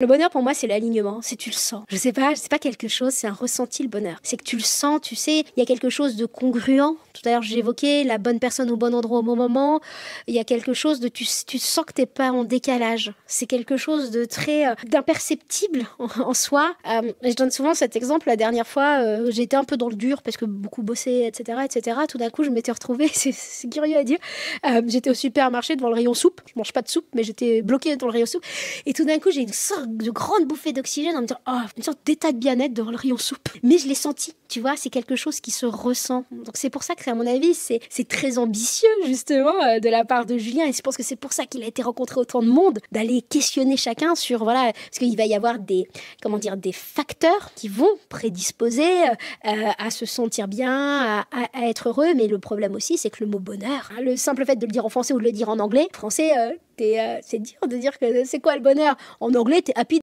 Le bonheur pour moi c'est l'alignement, c'est tu le sens. Je sais pas quelque chose, c'est un ressenti le bonheur. C'est que tu le sens, tu sais, il y a quelque chose de congruent. Tout à l'heure j'évoquais la bonne personne au bon endroit au bon moment. Il y a quelque chose de tu sens que t'es pas en décalage. C'est quelque chose de très d'imperceptible en soi. Je donne souvent cet exemple. La dernière fois, j'étais un peu dans le dur parce que beaucoup bossé, etc., etc. Tout d'un coup, je m'étais retrouvée, c'est curieux à dire. J'étais au supermarché devant le rayon soupe. Je mange pas de soupe, mais j'étais bloquée dans le rayon soupe. Et tout d'un coup, j'ai une sorte de grande bouffée d'oxygène en me disant, oh, une sorte d'état de bien-être devant le rayon soupe. Mais je l'ai senti, tu vois, c'est quelque chose qui se ressent. Donc c'est pour ça que, à mon avis, c'est très ambitieux, justement, de la part de Julien. Et je pense que c'est pour ça qu'il a été rencontré autant de monde, d'aller questionner chacun sur, voilà, parce qu'il va y avoir des facteurs qui vont prédisposer à se sentir bien, à être heureux. Mais le problème aussi, c'est que le mot bonheur, hein, le simple fait de le dire en français ou de le dire en anglais, français, c'est dur de dire que c'est quoi le bonheur. En anglais, t'es happy